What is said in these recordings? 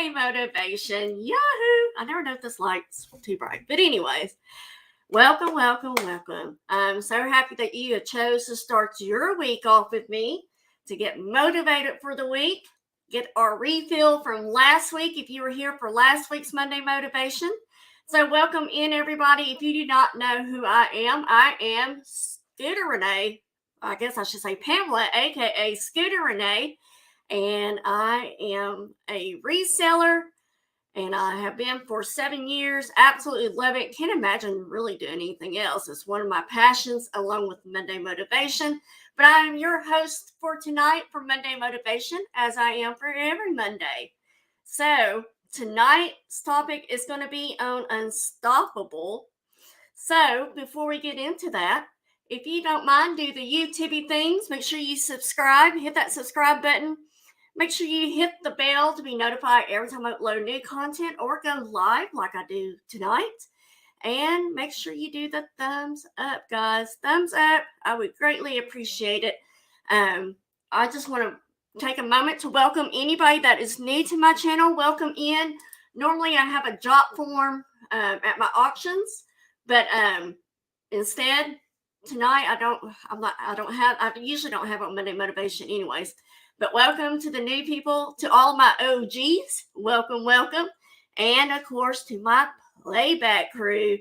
Monday motivation. Yahoo! I never know if this light's too bright. But anyways, welcome. I'm so happy that you chose to start your week off with me to get motivated for the week. Get our refill from last week if you were here for last week's Monday motivation. So welcome in, everybody. If you do not know who I am Scooter Renee. I guess I should say Pamela, aka Scooter Renee. And I am a reseller, and I have been for 7 years. Absolutely love it. Can't imagine really doing anything else. It's one of my passions, along with Monday motivation. But I am your host for tonight for Monday motivation, as I am for every Monday. So tonight's topic is going to be on unstoppable. So before we get into that, if you don't mind, do the YouTube things. Make sure you subscribe. Hit that subscribe button. Make sure you hit the bell to be notified every time I upload new content or go live like I do tonight. And make sure you do the thumbs up, guys. Thumbs up. I would greatly appreciate it. I just want to take a moment to welcome anybody that is new to my channel. Welcome in. Normally I have a drop form at my auctions, but instead tonight I usually don't have on Monday motivation anyways. But welcome to the new people, to all my OGs. Welcome. And of course to my playback crew.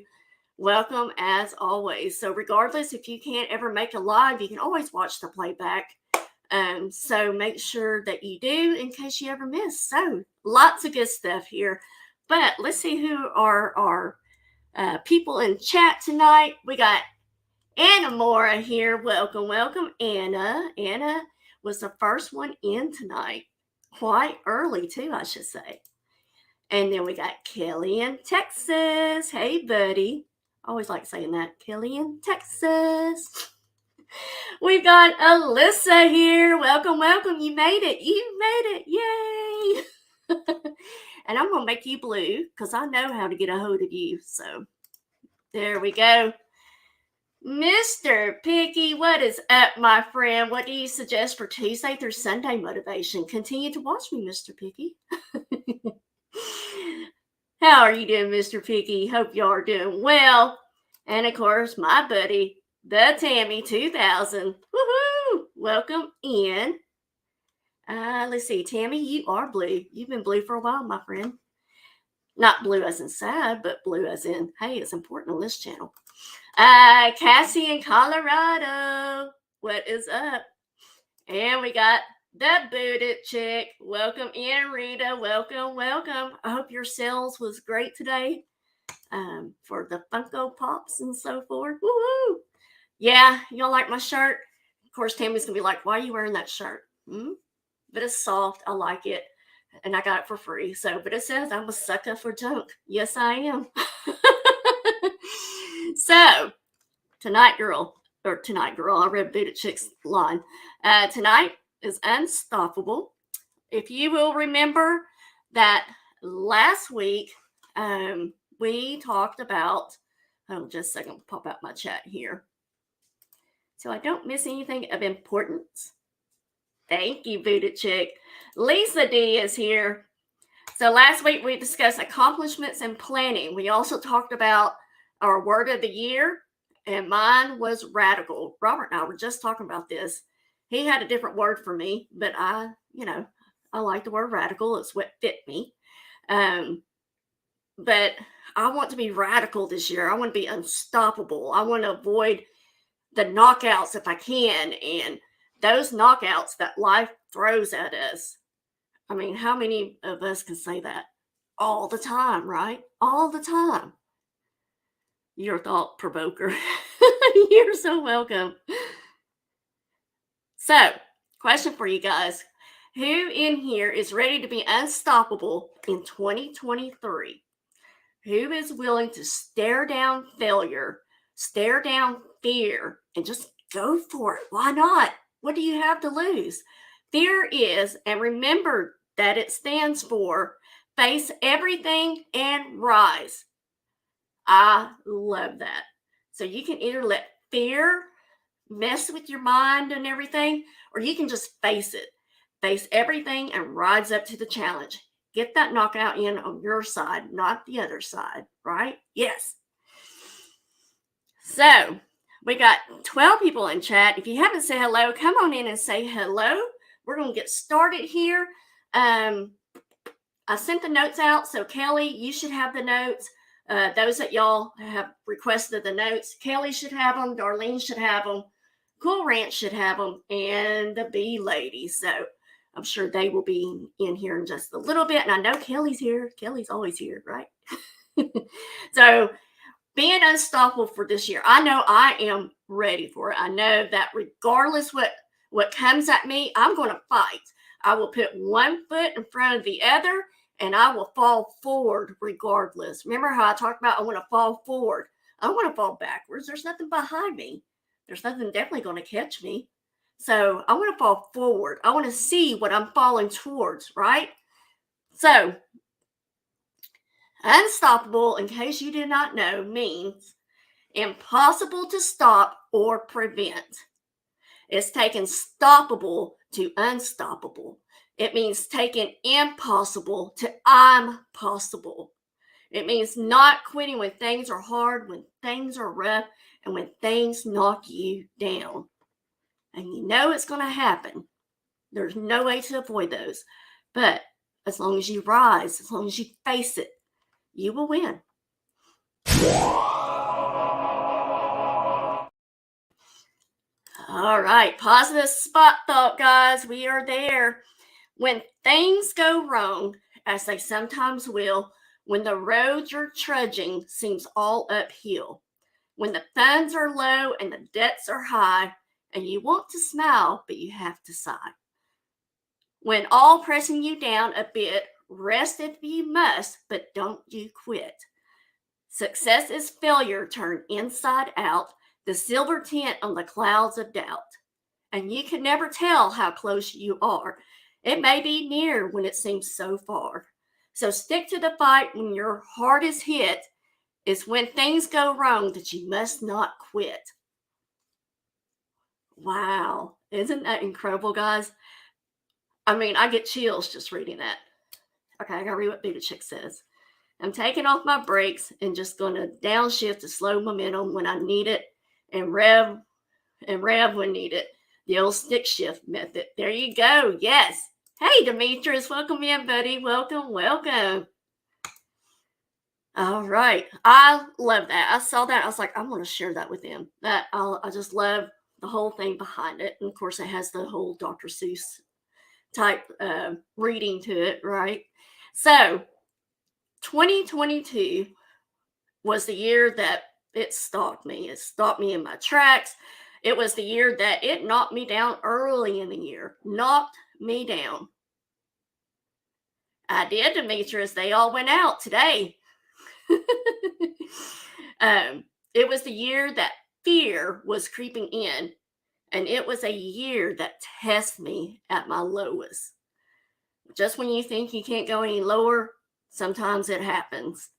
Welcome as always. So regardless if you can't ever make a live, you can always watch the playback. So make sure that you do in case you ever miss. So lots of good stuff here. But let's see who are our people in chat tonight. We got Anna Mora here. Welcome, Anna. Anna was the first one in tonight. Quite early, too, I should say. And then we got Kelly in Texas. Hey, buddy. I always like saying that. Kelly in Texas. We've got Alyssa here. Welcome. You made it. Yay. And I'm going to make you blue because I know how to get a hold of you. So there we go. Mr. Picky, what is up, my friend? What do you suggest for Tuesday through Sunday motivation? Continue to watch me, Mr. Picky. How are you doing, Mr. Picky? Hope you are doing well. And of course, my buddy, the Tammy 2000. Woohoo! Welcome in. Let's see, Tammy, you are blue. You've been blue for a while, my friend. Not blue as in sad, but blue as in, hey, it's important on this channel. Cassie in Colorado, what is up? And we got the booted chick. Welcome in, Rita. Welcome. I hope your sales was great today for the Funko Pops and so forth. Woohoo! Yeah, y'all like my shirt? Of course, Tammy's gonna be like, why are you wearing that shirt? But it's soft. I like it. And I got it for free. But it says I'm a sucker for junk. Yes, I am. So, tonight, girl, I read Booted Chick's line. Tonight is unstoppable. If you will remember that last week, we talked about, just a second, pop out my chat here. So I don't miss anything of importance. Thank you, Booted Chick. Lisa D is here. So last week we discussed accomplishments and planning. We also talked about our word of the year, and mine was radical. Robert and I were just talking about this. He had a different word for me, but I like the word radical. It's what fit me. But I want to be radical this year. I want to be unstoppable. I want to avoid the knockouts if I can, and those knockouts that life throws at us. I mean, how many of us can say that? All the time, right? All the time. You're a thought provoker. You're so welcome. So, question for you guys. Who in here is ready to be unstoppable in 2023? Who is willing to stare down failure, stare down fear, and just go for it? Why not? What do you have to lose? Fear is, and remember that it stands for, face everything and rise. I love that. So you can either let fear mess with your mind and everything, or you can just face it. Face everything and rise up to the challenge. Get that knockout in on your side, not the other side, right? Yes. So we got 12 people in chat. If you haven't said hello, come on in and say hello. We're going to get started here. I sent the notes out. So Kelly, you should have the notes. Those that y'all have requested the notes, Kelly should have them. Darlene should have them. Cool Ranch should have them. And the Bee Ladies. So I'm sure they will be in here in just a little bit. And I know Kelly's here. Kelly's always here, right? So being unstoppable for this year, I know I am ready for it. I know that regardless what comes at me, I'm going to fight. I will put one foot in front of the other, and I will fall forward regardless. Remember how I talked about I want to fall forward. I want to fall backwards. There's nothing behind me. There's nothing definitely going to catch me. So I want to fall forward. I want to see what I'm falling towards, right? So unstoppable, in case you did not know, means impossible to stop or prevent. It's taking stoppable to unstoppable. It means taking impossible to I'm possible. It means not quitting when things are hard, when things are rough, and when things knock you down. And you know it's going to happen. There's no way to avoid those. But as long as you rise, as long as you face it, you will win. All right, positive spot thought, guys. We are there. When things go wrong, as they sometimes will, when the road you're trudging seems all uphill, when the funds are low and the debts are high, and you want to smile, but you have to sigh. When all pressing you down a bit, rest if you must, but don't you quit. Success is failure turned inside out, the silver tint on the clouds of doubt. And you can never tell how close you are. It may be near when it seems so far. So stick to the fight when your heart is hit. It's when things go wrong that you must not quit. Wow. Isn't that incredible, guys? I mean, I get chills just reading that. Okay, I gotta read what Buddha Chick says. I'm taking off my brakes and just gonna downshift to slow momentum when I need it and rev when needed. The old stick shift method. There you go. Yes. Hey, Demetrius, welcome in, buddy. Welcome. All right. I love that. I saw that. I was like, I'm going to share that with them. I just love the whole thing behind it. And of course, it has the whole Dr. Seuss type reading to it, right? So 2022 was the year that it stopped me. It stopped me in my tracks. It was the year that it knocked me down early in the year. Knocked me down. I did, Demetrius. They all went out today. It was the year that fear was creeping in. And it was a year that tested me at my lowest. Just when you think you can't go any lower, sometimes it happens.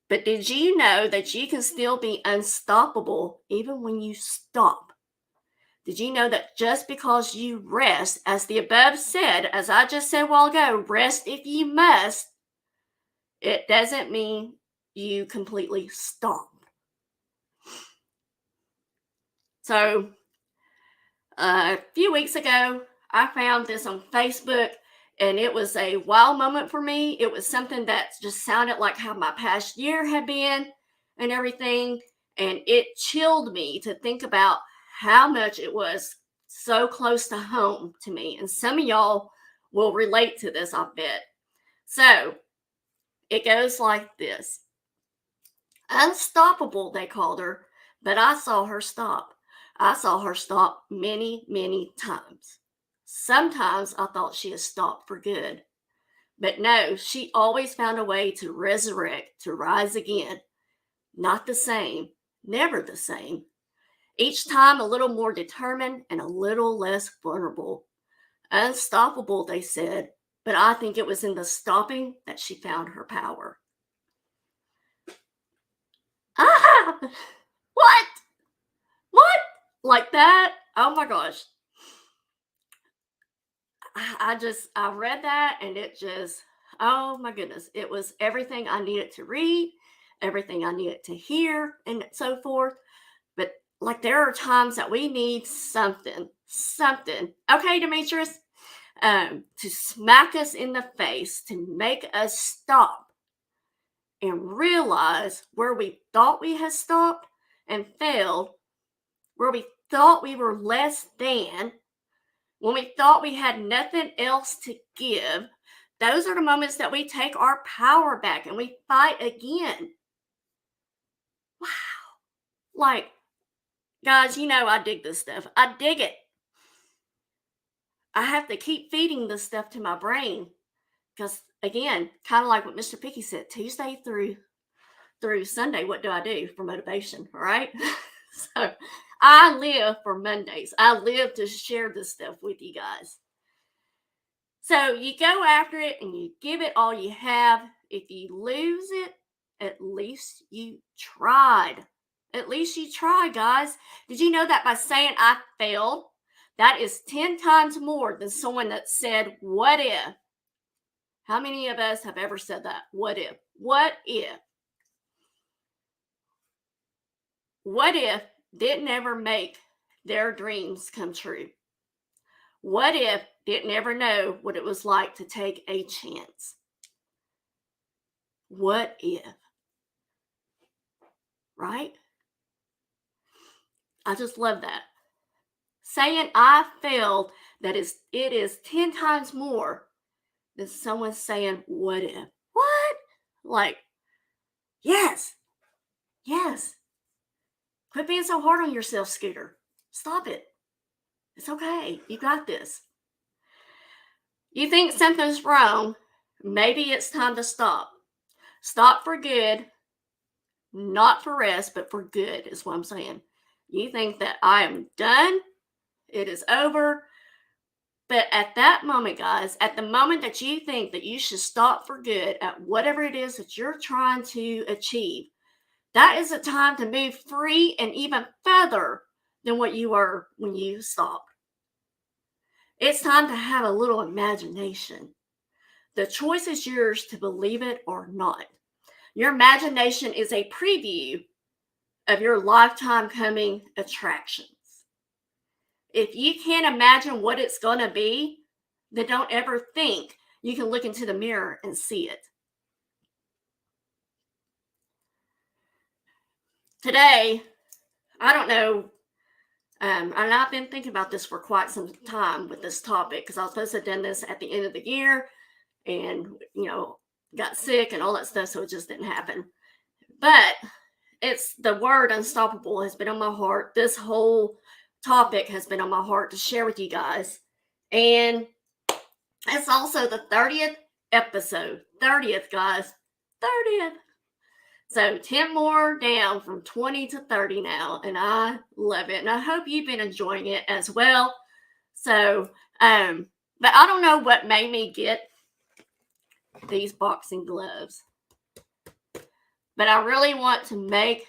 But did you know that you can still be unstoppable even when you stop? Did you know that just because you rest, as the above said, as I just said a while ago, rest if you must, it doesn't mean you completely stop. So a few weeks ago, I found this on Facebook, and it was a wow moment for me. It was something that just sounded like how my past year had been and everything. And it chilled me to think about how much it was so close to home to me. And some of y'all will relate to this, I bet. So it goes like this. Unstoppable, they called her, but I saw her stop. I saw her stop many, many times. Sometimes I thought she had stopped for good. But no, she always found a way to resurrect, to rise again. Not the same, never the same. Each time a little more determined and a little less vulnerable. Unstoppable, they said, but I think it was in the stopping that she found her power. Ah! What? Like that? Oh my gosh. I read that and it just, Oh my goodness. It was everything I needed to read, everything I needed to hear, and so forth. But like there are times that we need something. Okay, Demetrius, to smack us in the face, to make us stop and realize where we thought we had stopped and failed, where we thought we were less than, when we thought we had nothing else to give. Those are the moments that we take our power back and we fight again. Wow. Like, guys, I dig this stuff. I dig it. I have to keep feeding this stuff to my brain because, again, kind of like what Mr. Picky said, Tuesday through Sunday, what do I do for motivation? All right. So I live for Mondays. I live to share this stuff with you guys. So you go after it and you give it all you have. If you lose it, at least you tried. At least you tried, guys. Did you know that by saying I failed, that is 10 times more than someone that said, what if? How many of us have ever said that? What if? What if? What if didn't ever make their dreams come true? What if didn't ever know what it was like to take a chance? What if? Right? I just love that. Saying I failed, it is 10 times more than someone saying, what if? What? Like, yes. Quit being so hard on yourself, Scooter. Stop it. It's okay. You got this. You think something's wrong, maybe it's time to stop. Stop for good, not for rest, but for good is what I'm saying. You think that I am done, it is over. But at that moment, guys, at the moment that you think that you should stop for good at whatever it is that you're trying to achieve, that is a time to move free and even further than what you were when you stopped. It's time to have a little imagination. The choice is yours to believe it or not. Your imagination is a preview of your lifetime coming attractions. If you can't imagine what it's going to be, then don't ever think you can look into the mirror and see it. Today, I don't know, and I've been thinking about this for quite some time with this topic because I was supposed to have done this at the end of the year and, got sick and all that stuff, so it just didn't happen. But it's the word unstoppable has been on my heart. This whole topic has been on my heart to share with you guys. And it's also the 30th episode. 30th, guys. 30th. So 10 more down from 20 to 30 now. And I love it. And I hope you've been enjoying it as well. So, but I don't know what made me get these boxing gloves. But I really want to make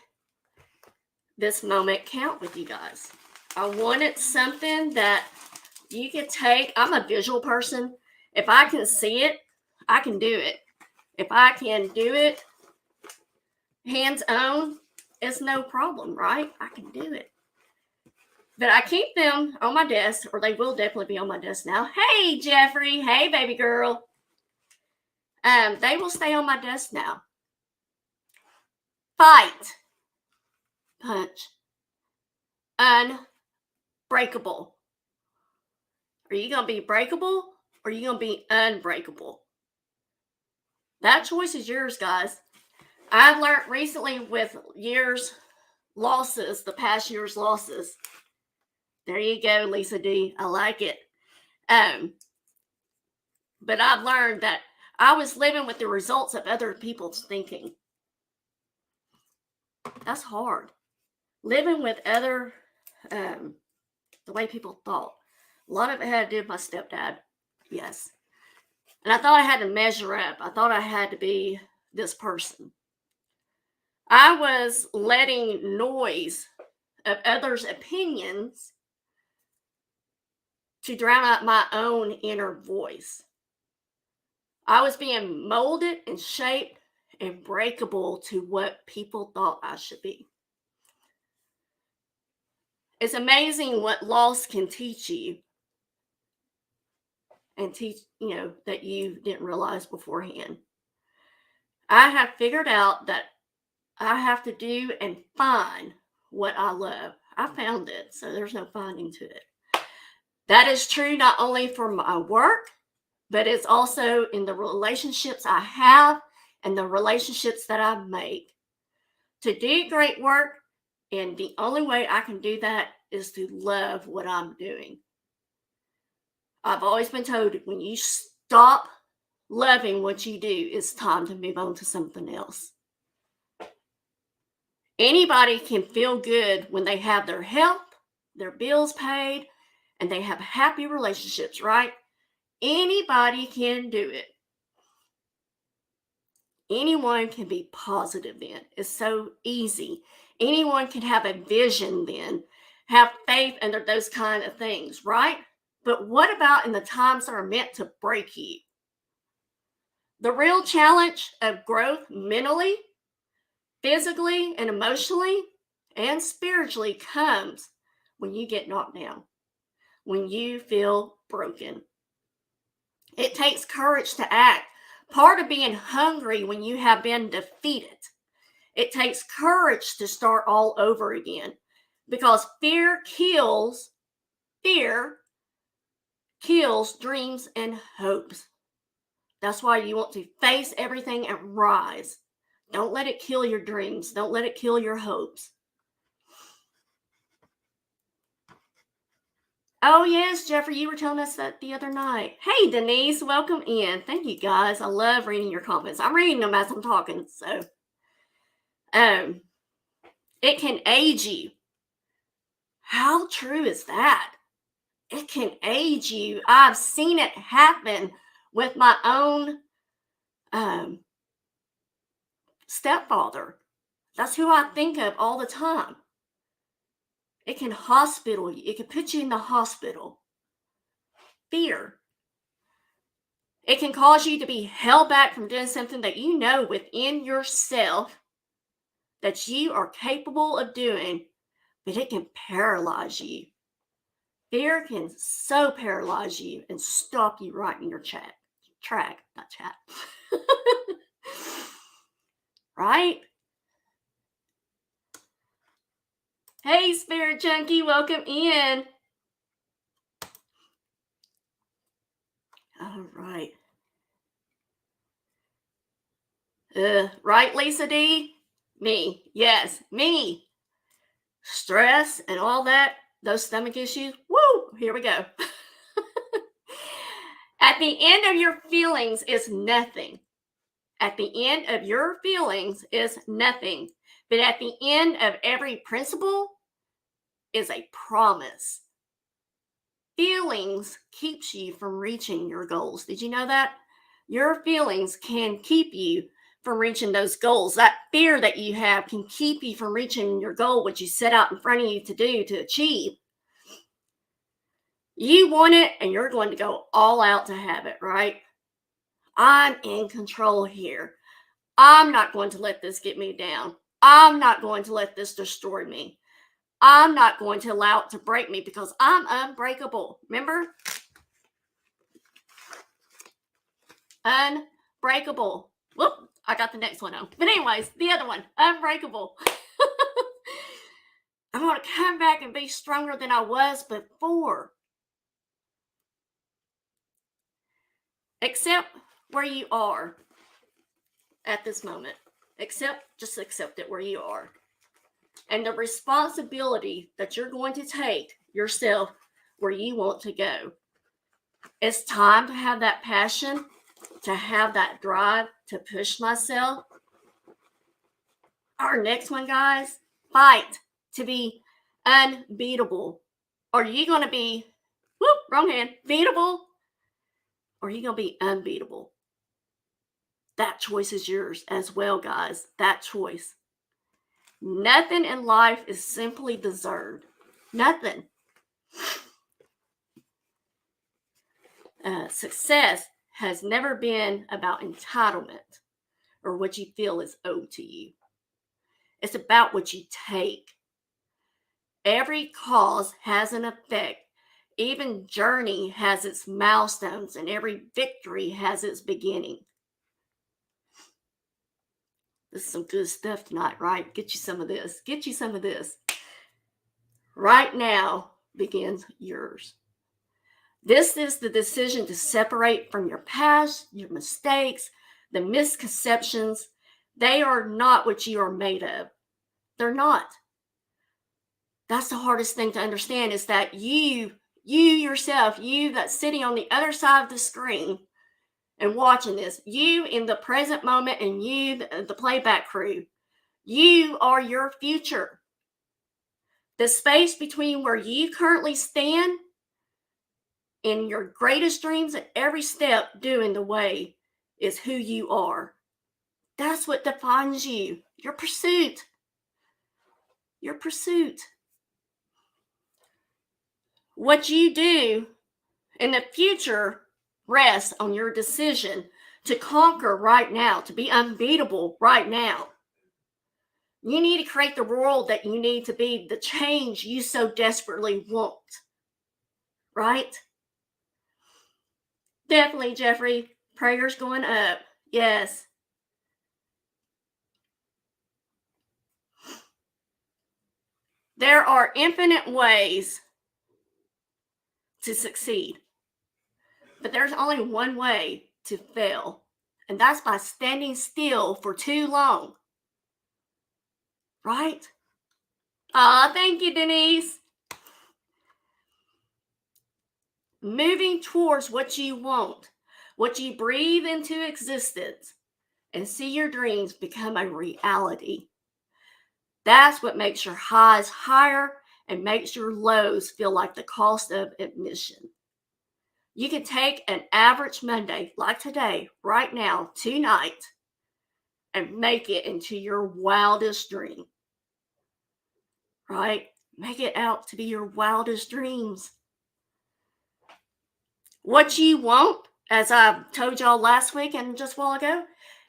this moment count with you guys. I wanted something that you could take. I'm a visual person. If I can see it, I can do it. If I can do it hands on, it's no problem, right? I can do it. But I keep them on my desk, or they will definitely be on my desk now. Hey, Jeffrey. Hey, baby girl. They will stay on my desk now. Fight. Punch. Unbreakable. Are you going to be breakable or are you going to be unbreakable? That choice is yours, guys. I've learned recently with the past year's losses. There you go, Lisa D. I like it. But I've learned that I was living with the results of other people's thinking. That's hard. Living with the way people thought. A lot of it had to do with my stepdad. Yes. And I thought I had to measure up. I thought I had to be this person. I was letting noise of others' opinions to drown out my own inner voice. I was being molded and shaped and breakable to what people thought I should be. It's amazing what loss can teach you and teach, that you didn't realize beforehand. I have figured out that I have to do and find what I love. I found it, so there's no finding to it. That is true not only for my work, but it's also in the relationships I have and the relationships that I make. To do great work, and the only way I can do that is to love what I'm doing. I've always been told when you stop loving what you do, it's time to move on to something else. Anybody can feel good when they have their health, their bills paid, and they have happy relationships, right? Anybody can do it. Anyone can be positive then. It's so easy. Anyone can have a vision then, have faith under those kind of things, right? But what about in the times that are meant to break you? The real challenge of growth mentally, physically, and emotionally, and spiritually comes when you get knocked down, when you feel broken. It takes courage to act. Part of being hungry when you have been defeated. It takes courage to start all over again because fear kills dreams and hopes. That's why you want to face everything and rise. Don't let it kill your dreams. Don't let it kill your hopes. Oh, yes, Jeffrey, you were telling us that the other night. Hey, Denise, welcome in. Thank you, guys. I love reading your comments. I'm reading them as I'm talking, so. It can age you. How true is that? It can age you. I've seen it happen with my own stepfather. That's who I think of all the time. It can hospital you. It can put you in the hospital. Fear. It can cause you to be held back from doing something that you know within yourself that you are capable of doing, but it can paralyze you. Fear can so paralyze you and stop you right in your track. Right? Hey, Spirit Junkie, welcome in. All right. Right, Lisa D? Me. Yes, me. Stress and all that, those stomach issues. Woo! Here we go. At the end of your feelings is nothing. At the end of your feelings is nothing. But at the end of every principle is a promise. Feelings keeps you from reaching your goals. Did you know that? Your feelings can keep you from reaching those goals. That fear that you have can keep you from reaching your goal, what you set out in front of you to do, to achieve. You want it and you're going to go all out to have it, right? I'm in control here. I'm not going to let this get me down. I'm not going to let this destroy me. I'm not going to allow it to break me because I'm unbreakable. Remember? Unbreakable. Whoop, I got the next one on. But anyways, the other one, unbreakable. I'm going to come back and be stronger than I was before. Accept where you are at this moment. Just accept it where you are. And the responsibility that you're going to take yourself where you want to go. It's time to have that passion, to have that drive to push myself. Our next one, guys, fight to be unbeatable. Are you going to be, wrong hand, beatable? Or are you going to be unbeatable? That choice is yours as well, guys. That choice. Nothing in life is simply deserved. Nothing. Success, has never been about entitlement or what you feel is owed to you. It's about what you take. Every cause has an effect. Even journey has its milestones, and every victory has its beginning. This is some good stuff tonight, right? Get you some of this. Get you some of this. Right now begins yours. This is the decision to separate from your past, your mistakes, the misconceptions. They are not what you are made of. They're not. That's the hardest thing to understand, is that you yourself, you that's sitting on the other side of the screen and watching this, you in the present moment, and you, the playback crew, you are your future. The space between where you currently stand and your greatest dreams at every step doing the way is who you are. That's what defines you. Your pursuit. Your pursuit. What you do in the future rests on your decision to conquer right now, to be unbeatable right now. You need to create the world that you need to be, the change you so desperately want. Right? Definitely, Jeffrey. Prayers going up. Yes. There are infinite ways to succeed, but there's only one way to fail, and that's by standing still for too long. Right? Thank you, Denise. Moving towards what you want, what you breathe into existence, and see your dreams become a reality. That's what makes your highs higher and makes your lows feel like the cost of admission. You can take an average Monday like today, right now, tonight, and make it into your wildest dream. Right? Make it out to be your wildest dreams. What you want, as I told y'all last week and just a while ago,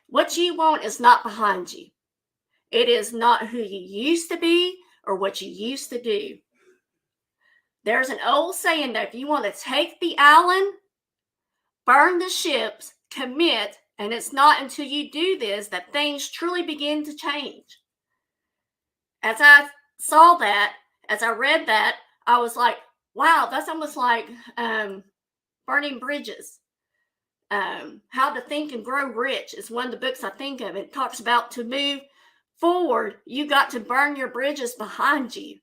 what you want is not behind you. It is not who you used to be or what you used to do. There's an old saying that if you want to take the island, burn the ships, commit, and it's not until you do this that things truly begin to change. As I saw that, as I read that, I was like, wow, that's almost like burning bridges. How to Think and Grow Rich is one of the books I think of. It talks about to move forward, you got to burn your bridges behind you.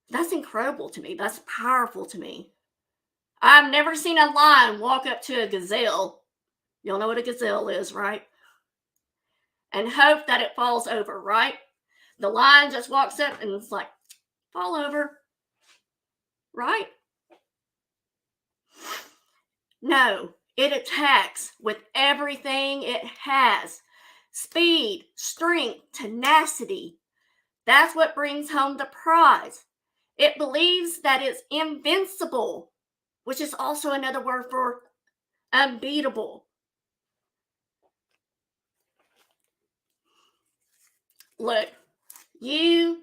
That's incredible to me. That's powerful to me. I've never seen a lion walk up to a gazelle. Y'all know what a gazelle is, right? And hope that it falls over, right? The lion just walks up and it's like, fall over, right? No, it attacks with everything it has. Speed, strength, tenacity. That's what brings home the prize. It believes that it's invincible, which is also another word for unbeatable. Look, you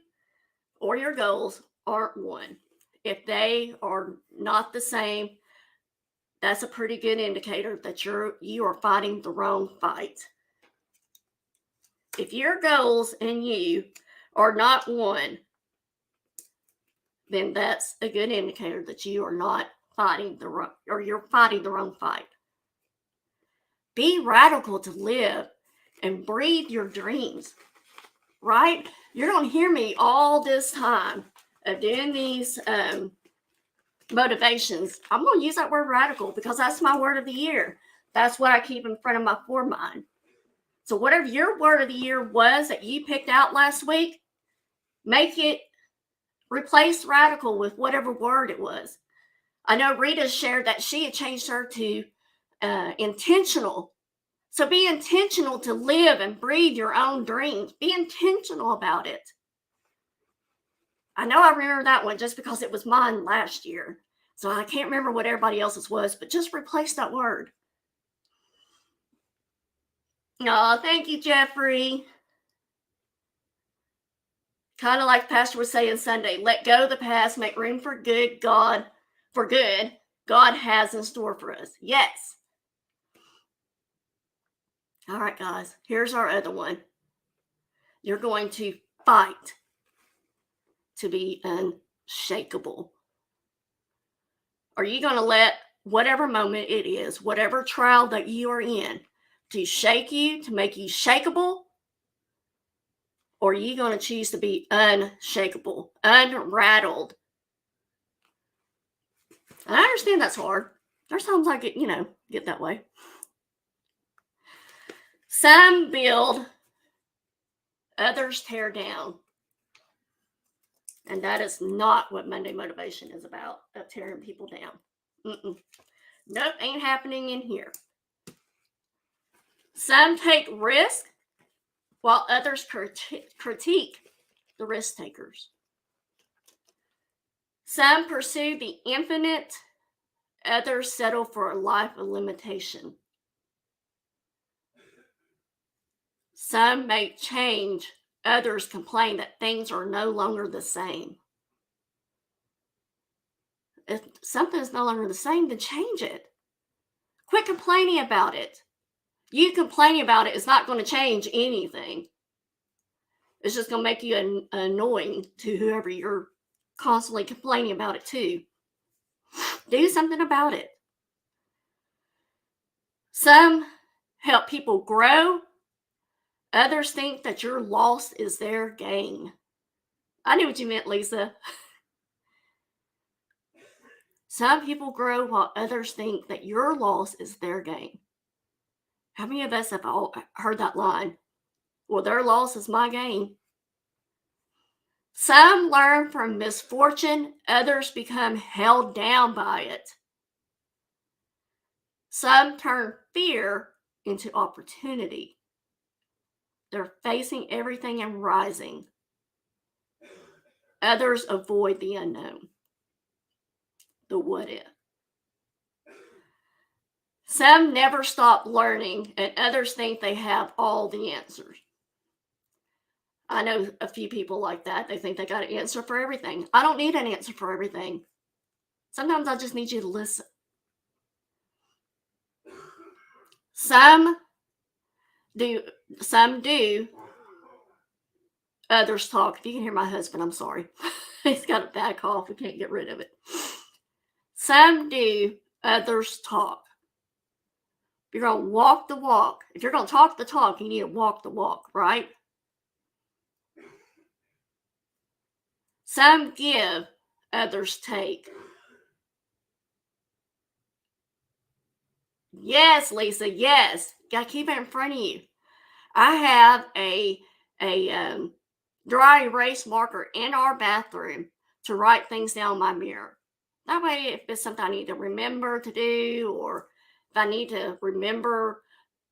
or your goals aren't one. If they are not the same, that's a pretty good indicator that you are fighting the wrong fight. If your goals and you are not one, then that's a good indicator that you are not fighting the wrong, or you're fighting the wrong fight. Be radical to live and breathe your dreams, right? You're going to hear me all this time of doing these motivations. I'm going to use that word radical because that's my word of the year. That's what I keep in front of my foremind. So whatever your word of the year was that you picked out last week, make it, replace radical with whatever word it was. I know Rita shared that she had changed her to intentional. So be intentional to live and breathe your own dreams. Be intentional about it. I know I remember that one just because it was mine last year. So I can't remember what everybody else's was, but just replace that word. Oh, thank you, Jeffrey. Kind of like Pastor was saying Sunday, let go of the past, make room for good God has in store for us. Yes. All right, guys, here's our other one. You're going to fight to be unshakable. Are you going to let whatever moment it is, whatever trial that you are in, to shake you, to make you shakeable? Or are you going to choose to be unshakable, unrattled? I understand that's hard. There's times I get that way. Some build, others tear down. And that is not what Monday Motivation is about, of tearing people down. Nope, ain't happening in here. Some take risk while others critique the risk takers. Some pursue the infinite, others settle for a life of limitation. Some make change, others complain that things are no longer the same. If something is no longer the same, then change it. Quit complaining about it. You complaining about it is not going to change anything. It's just going to make you annoying to whoever you're constantly complaining about it to. Do something about it. Some help people grow. Others think that your loss is their gain. I knew what you meant, Lisa. Some people grow while others think that your loss is their gain. How many of us have all heard that line? Well, their loss is my gain. Some learn from misfortune, others become held down by it. Some turn fear into opportunity. They're facing everything and rising. Others avoid the unknown, the what if. Some never stop learning, and others think they have all the answers. I know a few people like that. They think they got an answer for everything. I don't need an answer for everything. Sometimes I just need you to listen. Some do, others talk. If you can hear my husband, I'm sorry. He's got a bad cough. We can't get rid of it. Some do, others talk. You're going to walk the walk. If you're going to talk the talk, you need to walk the walk, right? Some give, others take. Yes, Lisa, yes. Got to keep it in front of you. I have a dry erase marker in our bathroom to write things down in my mirror. That way, if it's something I need to remember to do, or if I need to remember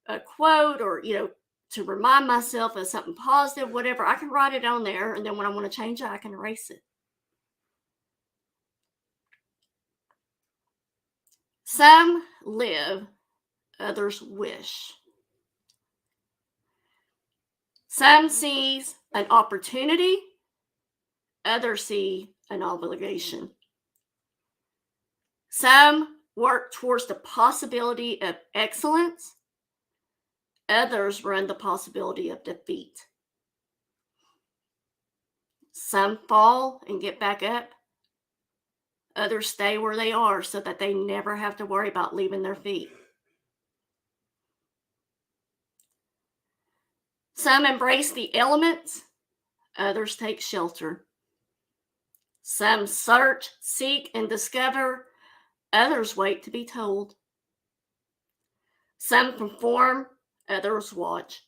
a quote, or, to remind myself of something positive, whatever, I can write it on there. And then when I want to change it, I can erase it. Some live, others wish. Some sees an opportunity, others see an obligation. Some work towards the possibility of excellence, others run the possibility of defeat. Some fall and get back up, others stay where they are so that they never have to worry about leaving their feet. Some embrace the elements, others take shelter. Some search, seek, and discover, others wait to be told. Some conform, others watch.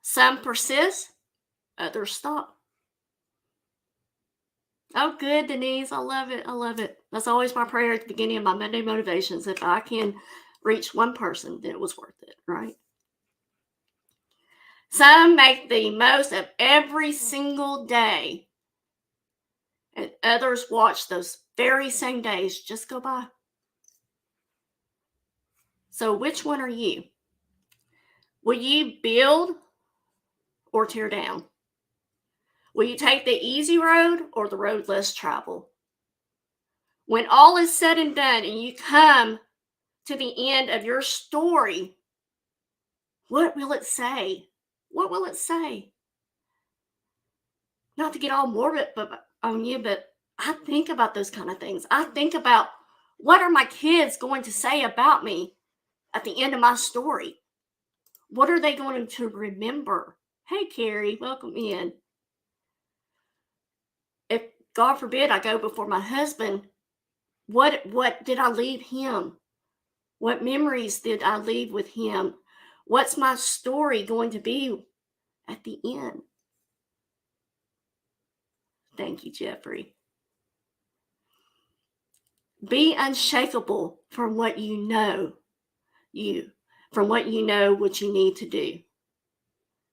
Some persist, others stop. Oh, good, Denise. I love it. I love it. That's always my prayer at the beginning of my Monday motivations. If I can reach one person, then it was worth it, right? Some make the most of every single day, and others watch those very same days just go by. So which one are you? Will you build or tear down? Will you take the easy road or the road less traveled? When all is said and done and you come to the end of your story, what will it say? What will it say? Not to get all morbid on you, but I think about those kind of things. I think about, what are my kids going to say about me at the end of my story? What are they going to remember? Hey, Carrie, welcome in. If, God forbid, I go before my husband, what did I leave him? What memories did I leave with him? What's my story going to be at the end? Thank you, Jeffrey. Be unshakable from what you know what you need to do.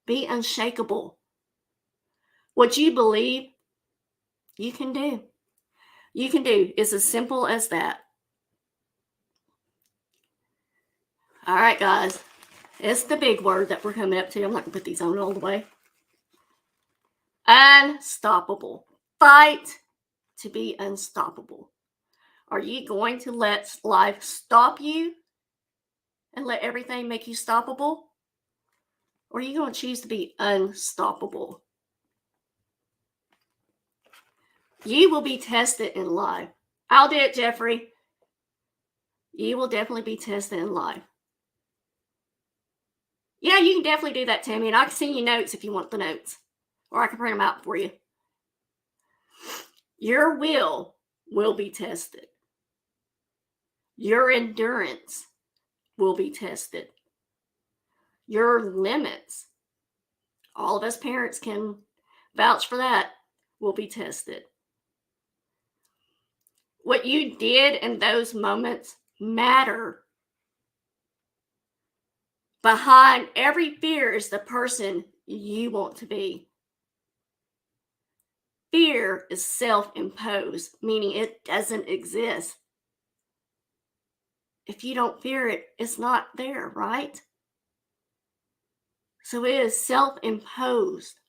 Be unshakable. What you believe, you can do. You can do. It's as simple as that. All right, guys. It's the big word that we're coming up to. I'm not going to put these on all the way. Unstoppable. Fight to be unstoppable. Are you going to let life stop you and let everything make you stoppable? Or are you going to choose to be unstoppable? You will be tested in life. I'll do it, Jeffrey. You will definitely be tested in life. Yeah, you can definitely do that, Tammy. And I can send you notes if you want the notes. Or I can print them out for you. Your will be tested. Your endurance will be tested. Your limits, all of us parents can vouch for that, will be tested. What you did in those moments matter. Behind every fear is the person you want to be. Fear is self-imposed, meaning it doesn't exist. If you don't fear it, it's not there, right? So it is self-imposed.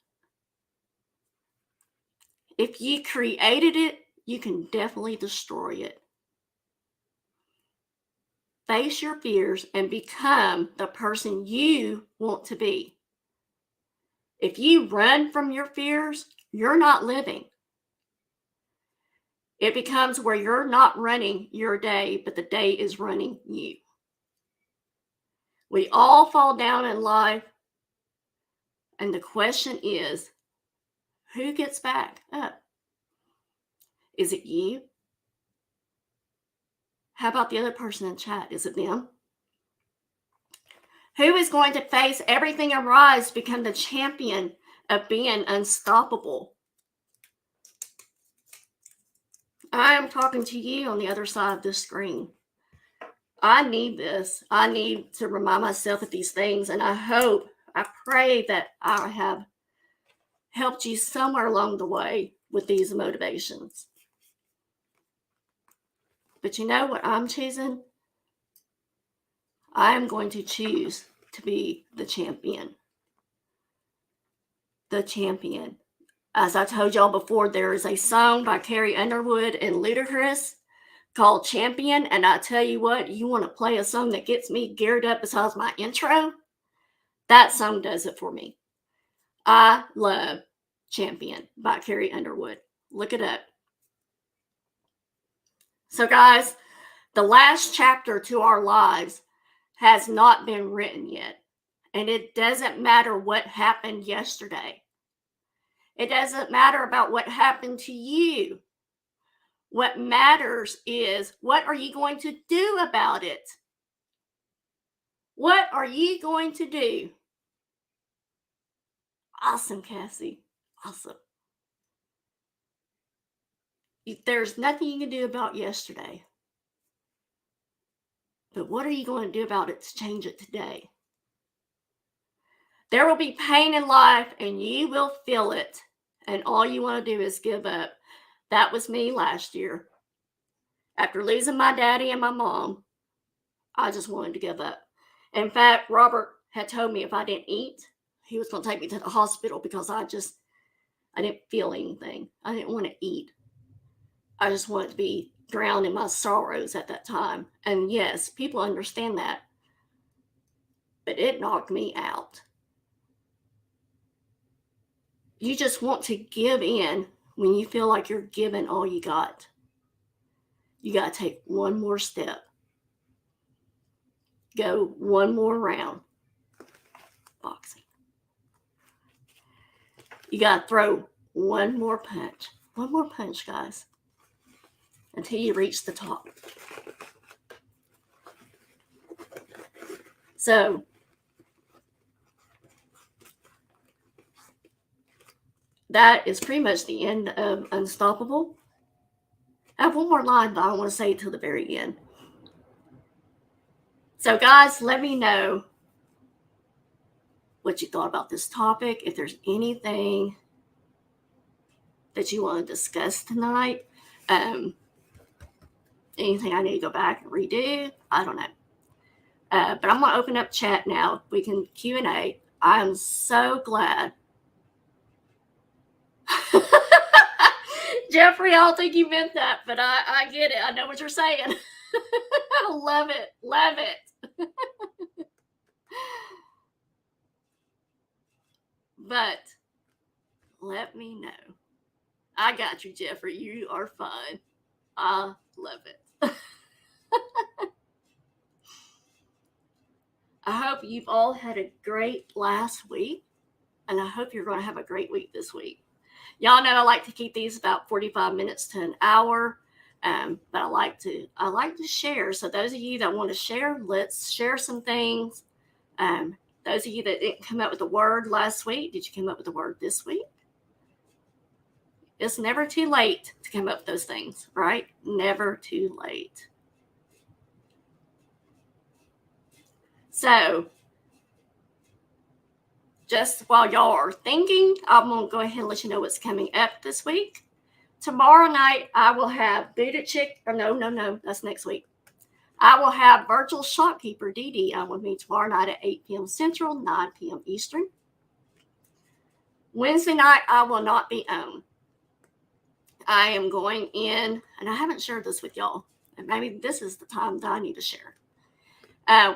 If you created it, you can definitely destroy it. Face your fears and become the person you want to be. If you run from your fears, you're not living. It becomes where you're not running your day, but the day is running you. We all fall down in life, and the question is, who gets back up? Is it you? How about the other person in chat? Is it them? Who is going to face everything and rise, become the champion of being unstoppable? I am talking to you on the other side of the screen. I need this. I need to remind myself of these things, and I pray that I have helped you somewhere along the way with these motivations. But you know what I'm choosing? I am going to choose to be the champion. The champion. As I told y'all before, there is a song by Carrie Underwood and Ludacris called Champion. And I tell you what, you want to play a song that gets me geared up besides my intro? That song does it for me. I love Champion by Carrie Underwood. Look it up. So guys, the last chapter to our lives has not been written yet. And it doesn't matter what happened yesterday. It doesn't matter about what happened to you. What matters is, what are you going to do about it? What are you going to do? Awesome, Cassie. Awesome. There's nothing you can do about yesterday. But what are you going to do about it to change it today? There will be pain in life and you will feel it. And all you want to do is give up. That was me last year. After losing my daddy and my mom, I just wanted to give up. In fact, Robert had told me if I didn't eat, he was going to take me to the hospital because I didn't feel anything. I didn't want to eat. I just wanted to be drowned in my sorrows at that time. And yes, people understand that, but it knocked me out. You just want to give in when you feel like you're giving all you got. You got to take one more step, go one more round. Boxing. You got to throw one more punch, guys, until you reach the top. So, that is pretty much the end of Unstoppable. I have one more line, but I don't want to say it till the very end. So, guys, let me know what you thought about this topic. If there's anything that you want to discuss tonight, anything I need to go back and redo, I don't know. But I'm going to open up chat now. We can Q&A. I am so glad. Jeffrey, I don't think you meant that, but I get it. I know what you're saying. I love it. Love it. But let me know. I got you, Jeffrey. You are fun. I love it. I hope you've all had a great last week, and I hope you're going to have a great week this week. Y'all know I like to keep these about 45 minutes to an hour, but I like to share. So those of you that want to share, let's share some things. Those of you that didn't come up with a word last week, did you come up with a word this week? It's never too late to come up with those things, right? Never too late. So, just while y'all are thinking, I'm going to go ahead and let you know what's coming up this week. Tomorrow night, I will have Booted Chick. Or no, that's next week. I will have Virtual Shopkeeper Dee Dee on with me tomorrow night at 8 p.m. Central, 9 p.m. Eastern. Wednesday night, I will not be on. I am going in, and I haven't shared this with y'all, and maybe this is the time that I need to share.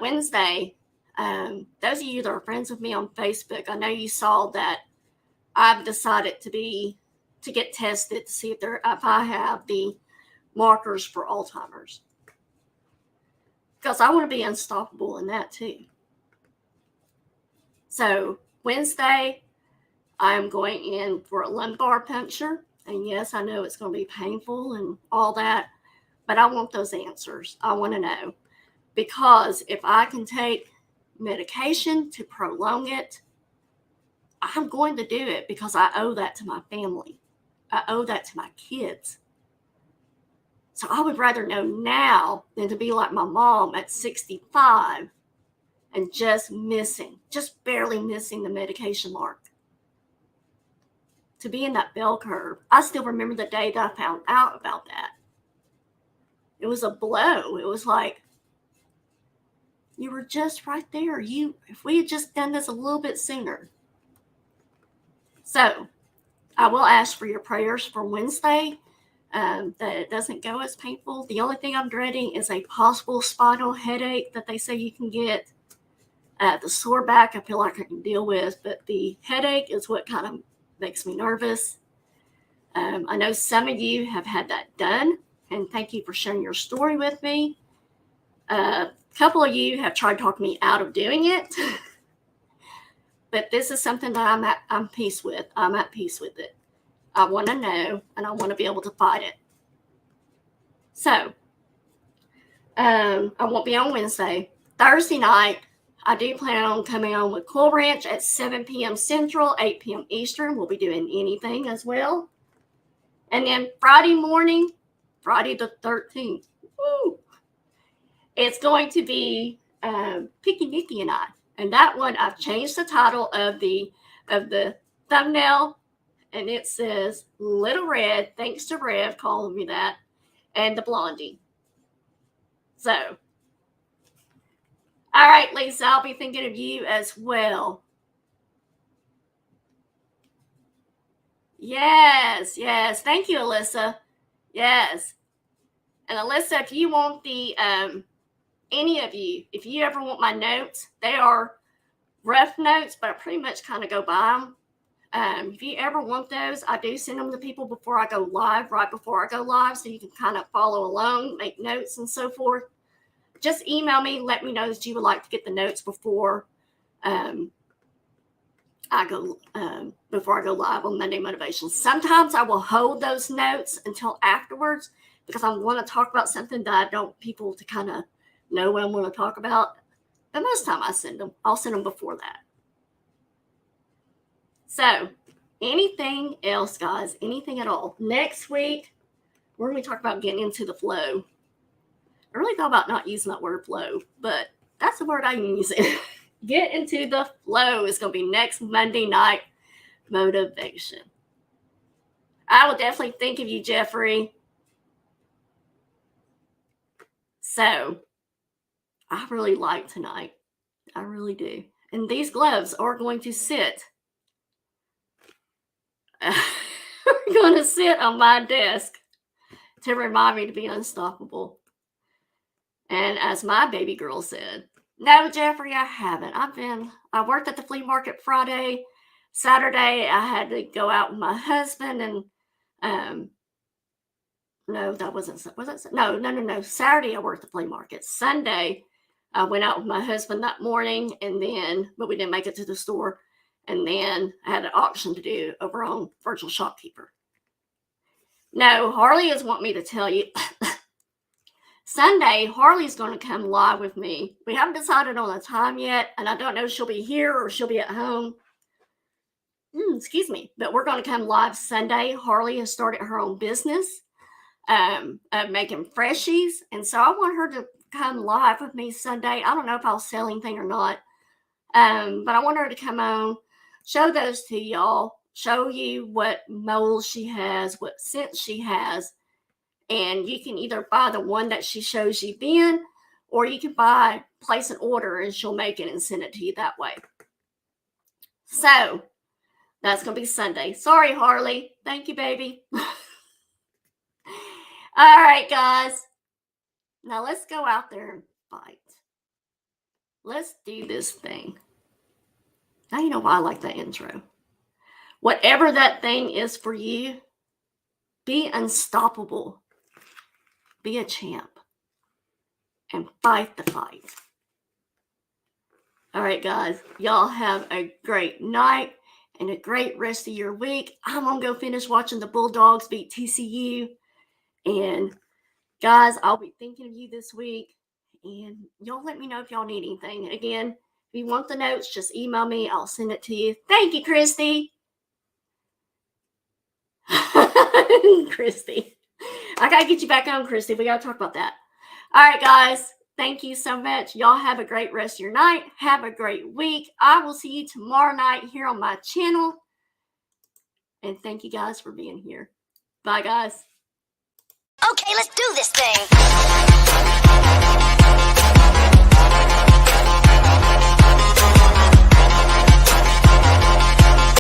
Wednesday, those of you that are friends with me on Facebook, I know you saw that I've decided to get tested to see if I have the markers for Alzheimer's, because I want to be unstoppable in that too. So Wednesday, I'm going in for a lumbar puncture. And yes, I know it's going to be painful and all that, but I want those answers. I want to know, because if I can take medication to prolong it, I'm going to do it, because I owe that to my family. I owe that to my kids. So I would rather know now than to be like my mom at 65 and just barely missing the medication mark. To be in that bell curve. I still remember the day that I found out about that. It was a blow. It was like, you were just right there. If we had just done this a little bit sooner. So I will ask for your prayers for Wednesday, that it doesn't go as painful. The only thing I'm dreading is a possible spinal headache that they say you can get. The sore back, I feel like I can deal with, but the headache is what kind of makes me nervous. I know some of you have had that done, and thank you for sharing your story with me. A couple of you have tried talking me out of doing it, but this is something that I'm at peace with. I'm at peace with it. I want to know, and I want to be able to fight it. So, I won't be on Wednesday. Thursday night, I do plan on coming on with Cool Ranch at 7 p.m. Central, 8 p.m. Eastern. We'll be doing anything as well. And then Friday morning, Friday the 13th, it's going to be Picky Nicky and I. And that one, I've changed the title of the thumbnail, and it says Little Red, thanks to Rev calling me that, and the Blondie. So, all right, Lisa, I'll be thinking of you as well. Yes, yes. Thank you, Alyssa. Yes. And Alyssa, if you want the any of you, if you ever want my notes, they are rough notes, but I pretty much kind of go by them. If you ever want those, I do send them to people before I go live, right before I go live, so you can kind of follow along, make notes and so forth. Just email me, let me know that you would like to get the notes before I go live on Monday Motivation. Sometimes I will hold those notes until afterwards because I want to talk about something that I don't people to kind of know what I'm going to talk about. But most of the time I'll send them before that. So anything else, guys, anything at all. Next week, we're going to talk about getting into the flow. I really thought about not using that word flow, but that's the word I'm using. Get into the flow is going to be next Monday night motivation. I will definitely think of you, Jeffrey. So I really like tonight. I really do. And these gloves are going to sit. Are going to sit on my desk to remind me to be unstoppable. And as my baby girl said, no, Jeffrey, I haven't. I worked at the flea market Friday. Saturday, I had to go out with my husband and no, that wasn't, was that? No. Saturday, I worked at the flea market. Sunday, I went out with my husband that morning but we didn't make it to the store. And then I had an auction to do over on Virtual Shopkeeper. No, Harley is wanting me to tell you. Sunday, Harley's going to come live with me. We haven't decided on a time yet, and I don't know if she'll be here or she'll be at home. Excuse me. But we're going to come live Sunday. Harley has started her own business of making freshies, and so I want her to come live with me Sunday. I don't know if I'll sell anything or not, but I want her to come on, show those to y'all, show you what molds she has, what scents she has. And you can either buy the one that she shows you then, or you can place an order and she'll make it and send it to you that way. So that's going to be Sunday. Sorry, Harley. Thank you, baby. All right, guys. Now let's go out there and fight. Let's do this thing. Now you know why I like that intro. Whatever that thing is for you, be unstoppable. Be a champ and fight the fight. All right, guys, y'all have a great night and a great rest of your week. I'm going to go finish watching the Bulldogs beat TCU. And guys, I'll be thinking of you this week. And y'all let me know if y'all need anything. Again, if you want the notes, just email me. I'll send it to you. Thank you, Christy. Christy. I got to get you back on, Christy. We got to talk about that. All right, guys. Thank you so much. Y'all have a great rest of your night. Have a great week. I will see you tomorrow night here on my channel. And thank you guys for being here. Bye, guys. Okay, let's do this thing.